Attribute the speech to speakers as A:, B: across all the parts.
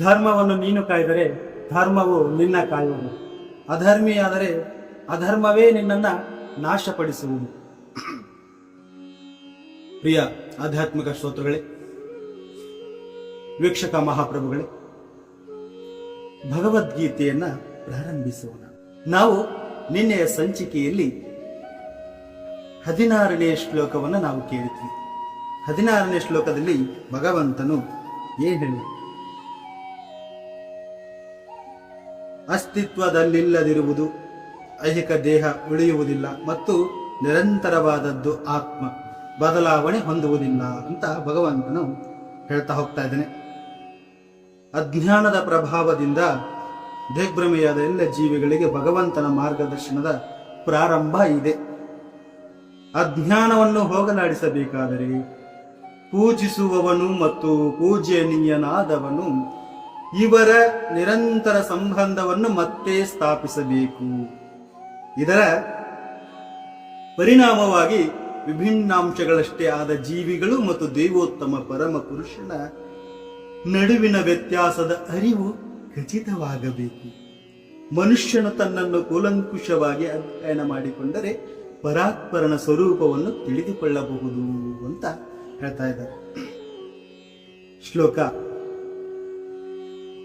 A: ಧರ್ಮವನ್ನು ನೀನು ಕಾಯ್ದರೆ ಧರ್ಮವು ನಿನ್ನ ಕಾಯುವುದು. ಅಧರ್ಮಿಯಾದರೆ ಅಧರ್ಮವೇ ನಿನ್ನನ್ನು ನಾಶಪಡಿಸುವುದು. ಪ್ರಿಯ ಆಧ್ಯಾತ್ಮಿಕ ಶ್ರೋತೃಗಳೇ, ವೀಕ್ಷಕ ಮಹಾಪ್ರಭುಗಳೇ, ಭಗವದ್ಗೀತೆಯನ್ನ ಪ್ರಾರಂಭಿಸೋಣ. ನಾವು ನಿನ್ನೆಯ ಸಂಚಿಕೆಯಲ್ಲಿ 16ನೇ ಶ್ಲೋಕವನ್ನು ನಾವು ಕೇಳಿದ್ವಿ. 16ನೇ ಶ್ಲೋಕದಲ್ಲಿ ಭಗವಂತನು ಏನು ಹೇಳಿ, ಅಸ್ತಿತ್ವದಲ್ಲಿಲ್ಲದಿರುವುದು, ಐಹಿಕ ದೇಹ ಉಳಿಯುವುದಿಲ್ಲ ಮತ್ತು ನಿರಂತರವಾದದ್ದು ಆತ್ಮ, ಬದಲಾವಣೆ ಹೊಂದುವುದಿಲ್ಲ ಅಂತ ಭಗವಂತನು ಹೇಳ್ತಾ ಹೋಗ್ತಾ ಇದ್ದಾನೆ. ಅಜ್ಞಾನದ ಪ್ರಭಾವದಿಂದ ದಿಗ್ಭ್ರಮೆಯಾದ ಎಲ್ಲ ಜೀವಿಗಳಿಗೆ ಭಗವಂತನ ಮಾರ್ಗದರ್ಶನದ ಪ್ರಾರಂಭ ಇದೆ. ಅಜ್ಞಾನವನ್ನು ಹೋಗಲಾಡಿಸಬೇಕಾದರೆ ಪೂಜಿಸುವವನು ಮತ್ತು ಪೂಜನೀಯನಾದವನು ಇವರ ನಿರಂತರ ಸಂಬಂಧವನ್ನು ಮತ್ತೆ ಸ್ಥಾಪಿಸಬೇಕು. ಇದರ ಪರಿಣಾಮವಾಗಿ ವಿಭಿನ್ನಾಂಶಗಳಷ್ಟೇ ಆದ ಜೀವಿಗಳು ಮತ್ತು ದೈವೋತ್ತಮ ಪರಮ ಪುರುಷನ ನಡುವಿನ ವ್ಯತ್ಯಾಸದ ಅರಿವು ಖಚಿತವಾಗಬೇಕು. ಮನುಷ್ಯನು ತನ್ನನ್ನು ಕೂಲಂಕುಷವಾಗಿ ಅಧ್ಯಯನ ಮಾಡಿಕೊಂಡರೆ ಪರಾತ್ಪರನ ಸ್ವರೂಪವನ್ನು ತಿಳಿದುಕೊಳ್ಳಬಹುದು ಅಂತ ಹೇಳ್ತಾ ಇದ್ದಾರೆ. ಶ್ಲೋಕ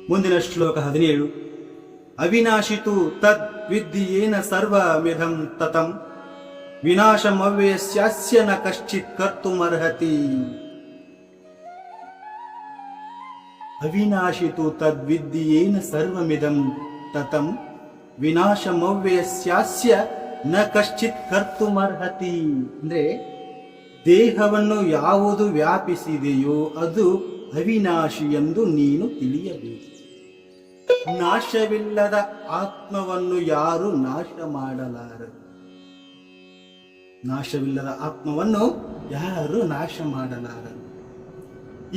A: ಮುಂದಿನ ಶ್ಲೋಕ 17. ಅವಿನಾಶಿತು ತದ್ ವಿದ್ಯೇನ ಸರ್ವಮಿದಂ ತತಂ ವಿನಾಶಮವ್ಯಸ್ಯಾಸ್ಯ ನ ಕಶ್ಚಿತ್ ಕರ್ತುಮರ್ಹತಿ. ಅವಿನಾಶಿತು ತದ್ವಿದ್ಯೇನ ಸರ್ವಮಿದಂ ತತಂ ವಿನಾಶಮವ್ಯಸ್ಯಾಸ್ಯ ನ ಕಶ್ಚಿತ್ ಕರ್ತುಮರ್ಹತಿ. ಅಂದ್ರೆ ದೇಹವನ್ನು ಯಾವುದು ವ್ಯಾಪಿಸಿದೆಯೋ ಅದು ಅವಿನಾಶಿ ಎಂದು ನೀನು ತಿಳಿಯಬೇಕು. ನಾಶವಿಲ್ಲದ ಆತ್ಮವನ್ನು ಯಾರು ನಾಶ ಮಾಡಲಾರರು. ನಾಶವಿಲ್ಲದ ಆತ್ಮವನ್ನು ಯಾರು ನಾಶ ಮಾಡಲಾರರು.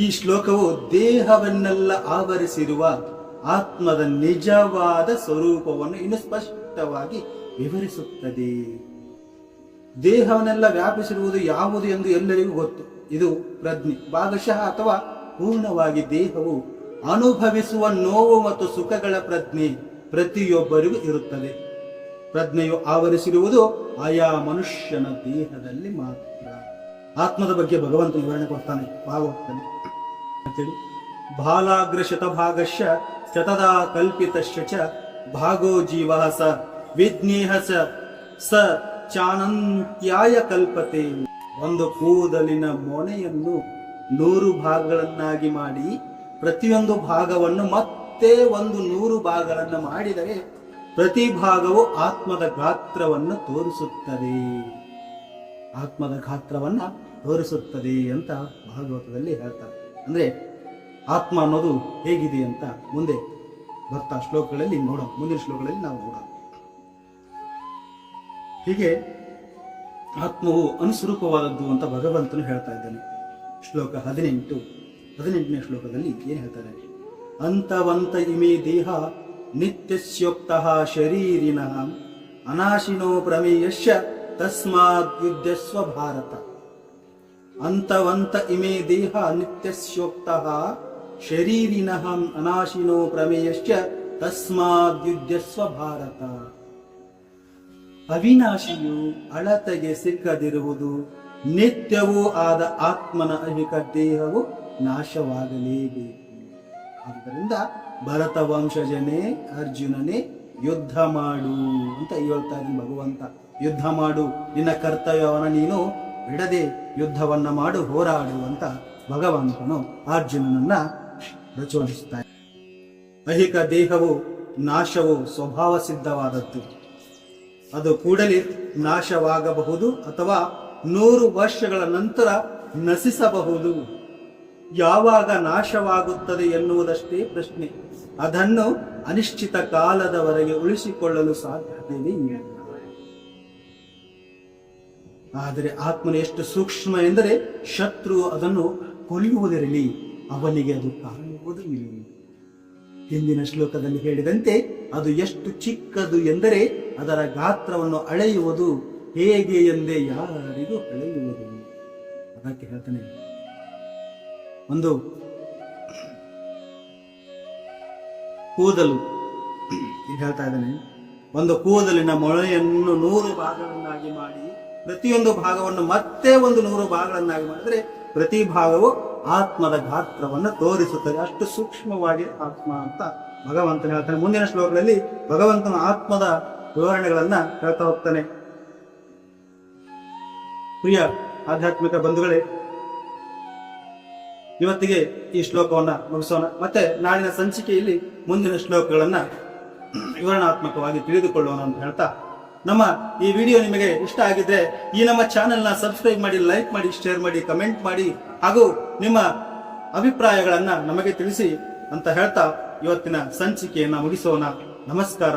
A: ಈ ಶ್ಲೋಕವು ದೇಹವನ್ನೆಲ್ಲ ಆವರಿಸಿರುವ ಆತ್ಮದ ನಿಜವಾದ ಸ್ವರೂಪವನ್ನು ಇನ್ನು ಸ್ಪಷ್ಟವಾಗಿ ವಿವರಿಸುತ್ತದೆ. ದೇಹವನ್ನೆಲ್ಲ ವ್ಯಾಪಿಸಿರುವುದು ಯಾವುದು ಎಂದು ಎಲ್ಲರಿಗೂ ಗೊತ್ತು. ಇದು ಪ್ರಜ್ಞೆ. ಭಾಗಶಃ ಅಥವಾ ಪೂರ್ಣವಾಗಿ ದೇಹವು ಅನುಭವಿಸುವ ನೋವು ಮತ್ತು ಸುಖಗಳ ಪ್ರಜ್ಞೆ ಪ್ರತಿಯೊಬ್ಬರಿಗೂ ಇರುತ್ತದೆ. ಪ್ರಜ್ಞೆಯು ಆವರಿಸಿರುವುದು ಆಯಾ ಮನುಷ್ಯನ ದೇಹದಲ್ಲಿ ಮಾತ್ರ. ಆತ್ಮದ ಬಗ್ಗೆ ಭಗವಂತ ವಿವರಣೆ ಕೊಡ್ತಾನೆ ಭಾಗವತದಲ್ಲಿ ಅಂತೇಳಿ. ಬಾಲಾಗ್ರ ಶತಭಾಗಶ್ಚ ಶತದಾ ಕಲ್ಪಿತಶ್ಚ ಭಾಗೋ ಜೀವಃ ಸ ವಿಜ್ಞೇಹ ಸ ಚಾನಂತ್ಯಾಯ ಕಲ್ಪತೆ. ಒಂದು ಕೂದಲಿನ ಮೊನೆಯನ್ನು 100 ಭಾಗಗಳನ್ನಾಗಿ ಮಾಡಿ ಪ್ರತಿಯೊಂದು ಭಾಗವನ್ನು ಮತ್ತೆ 100 ಭಾಗಗಳನ್ನು ಮಾಡಿದರೆ ಪ್ರತಿ ಭಾಗವು ಆತ್ಮದ ಗಾತ್ರವನ್ನು ತೋರಿಸುತ್ತದೆ. ಆತ್ಮದ ಗಾತ್ರವನ್ನ ತೋರಿಸುತ್ತದೆ ಅಂತ ಭಾಗವತದಲ್ಲಿ ಹೇಳ್ತಾರೆ. ಅಂದ್ರೆ ಆತ್ಮ ಅನ್ನೋದು ಹೇಗಿದೆ ಅಂತ ಮುಂದೆ ಬರ್ತಾ ಶ್ಲೋಕಗಳಲ್ಲಿ ನೋಡೋಣ. ಮುಂದಿನ ಶ್ಲೋಕಗಳಲ್ಲಿ ನಾವು ನೋಡೋಣ. ಹೀಗೆ ಆತ್ಮವು ಅನುಸ್ವರೂಪವಾದದ್ದು ಅಂತ ಭಗವಂತನು ಹೇಳ್ತಾ ಇದ್ದಾನೆ. ಶ್ಲೋಕ 18ನೇ ಶ್ಲೋಕದಲ್ಲಿ ಏನ್ ಹೇಳ್ತಾರೆ? ಅಂತವಂತ ಇಮೇ ದೇಹ ನಿತ್ಯಸ್ಯೋಕ್ತಃ ಶರೀರಿನಃ ಅನಾಶಿನೋ ಪ್ರಮೇಯಶ್ಚ ತಸ್ಮಾದ್ ಯುದ್ಧಸ್ವ ಭಾರತ. ಅಂತವಂತ ಇಮೇ ದೇಹ ನಿತ್ಯಸ್ಯೋಕ್ತಃ ಶರೀರಿನಃ ಅನಾಶಿನೋ ಪ್ರಮೇಯಶ್ಚ ತಸ್ಮಾದ್ ಯುದ್ಧಸ್ವ ಭಾರತ. ಅವಿನಾಶಿಯು ಅಳತೆಗೆ ಸಿಕ್ಕದಿರುವುದು, ನಿತ್ಯವೂ ಆದ ಆತ್ಮನ ಐಹಿಕ ದೇಹವು ನಾಶವಾಗಲೇಬೇಕು. ಆದ್ದರಿಂದ ಭರತ ವಂಶಜನೇ, ಅರ್ಜುನನೇ, ಯುದ್ಧ ಮಾಡು ಅಂತ ಹೇಳ್ತಾ ಇದ್ದೀನಿ ಭಗವಂತ. ಯುದ್ಧ ಮಾಡು, ನಿನ್ನ ಕರ್ತವ್ಯವನ್ನು ನೀನು ಬಿಡದೆ ಯುದ್ಧವನ್ನ ಮಾಡು, ಹೋರಾಡು ಅಂತ ಭಗವಂತನು ಅರ್ಜುನನನ್ನ ಪ್ರಚೋದಿಸುತ್ತಾರೆ. ಐಹಿಕ ದೇಹವು ನಾಶವು ಸ್ವಭಾವ ಸಿದ್ಧವಾದದ್ದು. ಅದು ಕೂಡಲೇ ನಾಶವಾಗಬಹುದು ಅಥವಾ 100 ವರ್ಷಗಳ ನಂತರ ನಶಿಸಬಹುದು. ಯಾವಾಗ ನಾಶವಾಗುತ್ತದೆ ಎನ್ನುವುದಷ್ಟೇ ಪ್ರಶ್ನೆ. ಅದನ್ನು ಅನಿಶ್ಚಿತ ಕಾಲದವರೆಗೆ ಉಳಿಸಿಕೊಳ್ಳಲು ಸಾಧ್ಯತೆಯೇ ಇಲ್ಲ. ಆದರೆ ಆತ್ಮನು ಎಷ್ಟು ಸೂಕ್ಷ್ಮ ಎಂದರೆ ಶತ್ರು ಅದನ್ನು ಕೊಲ್ಲುವುದಿರಲಿ, ಅವನಿಗೆ ಅದು ಕಾಣುವುದೂ ಇಲ್ಲ. ಹಿಂದಿನ ಶ್ಲೋಕದಲ್ಲಿ ಹೇಳಿದಂತೆ ಅದು ಎಷ್ಟು ಚಿಕ್ಕದು ಎಂದರೆ ಅದರ ಗಾತ್ರವನ್ನು ಅಳೆಯುವುದು ಹೇಗೆ ಎಂದೇ ಯಾರಿಗೂ ಅಳೆಯುವುದಿಲ್ಲ. ಅದಕ್ಕೆ ಹೇಳ್ತಾನೆ, ಒಂದು ಕೂದಲು ಈಗ ಹೇಳ್ತಾ ಇದ್ದೇನೆ, ಒಂದು ಕೂದಲಿನ ಮೊಳೆಯನ್ನು 100 ಭಾಗಗಳನ್ನಾಗಿ ಮಾಡಿ ಪ್ರತಿಯೊಂದು ಭಾಗವನ್ನು ಮತ್ತೆ ಒಂದು 100 ಭಾಗಗಳನ್ನಾಗಿ ಮಾಡಿದ್ರೆ ಪ್ರತಿ ಭಾಗವು ಆತ್ಮದ ಗಾತ್ರವನ್ನು ತೋರಿಸುತ್ತದೆ. ಅಷ್ಟು ಸೂಕ್ಷ್ಮವಾಗಿ ಆತ್ಮ ಅಂತ ಭಗವಂತನ ಹೇಳ್ತಾನೆ. ಮುಂದಿನ ಶ್ಲೋಕಗಳಲ್ಲಿ ಭಗವಂತನ ಆತ್ಮದ ವಿವರಣೆಗಳನ್ನ ಹೇಳ್ತಾ ಹೋಗ್ತಾನೆ. ಪ್ರಿಯ ಆಧ್ಯಾತ್ಮಿಕ ಬಂಧುಗಳೇ, ಇವತ್ತಿಗೆ ಈ ಶ್ಲೋಕವನ್ನ ಮುಗಿಸೋಣ. ಮತ್ತೆ ನಾಳಿನ ಸಂಚಿಕೆಯಲ್ಲಿ ಮುಂದಿನ ಶ್ಲೋಕಗಳನ್ನ ವಿವರಣಾತ್ಮಕವಾಗಿ ತಿಳಿದುಕೊಳ್ಳೋಣ ಅಂತ ಹೇಳ್ತಾ, ನಮ್ಮ ಈ ವಿಡಿಯೋ ನಿಮಗೆ ಇಷ್ಟ ಆಗಿದ್ರೆ ಈ ನಮ್ಮ ಚಾನೆಲ್ನ ಸಬ್ಸ್ಕ್ರೈಬ್ ಮಾಡಿ, ಲೈಕ್ ಮಾಡಿ, ಶೇರ್ ಮಾಡಿ, ಕಮೆಂಟ್ ಮಾಡಿ, ಹಾಗೂ ನಿಮ್ಮ ಅಭಿಪ್ರಾಯಗಳನ್ನ ನಮಗೆ ತಿಳಿಸಿ ಅಂತ ಹೇಳ್ತಾ ಇವತ್ತಿನ ಸಂಚಿಕೆಯನ್ನ ಮುಗಿಸೋಣ. ನಮಸ್ಕಾರ.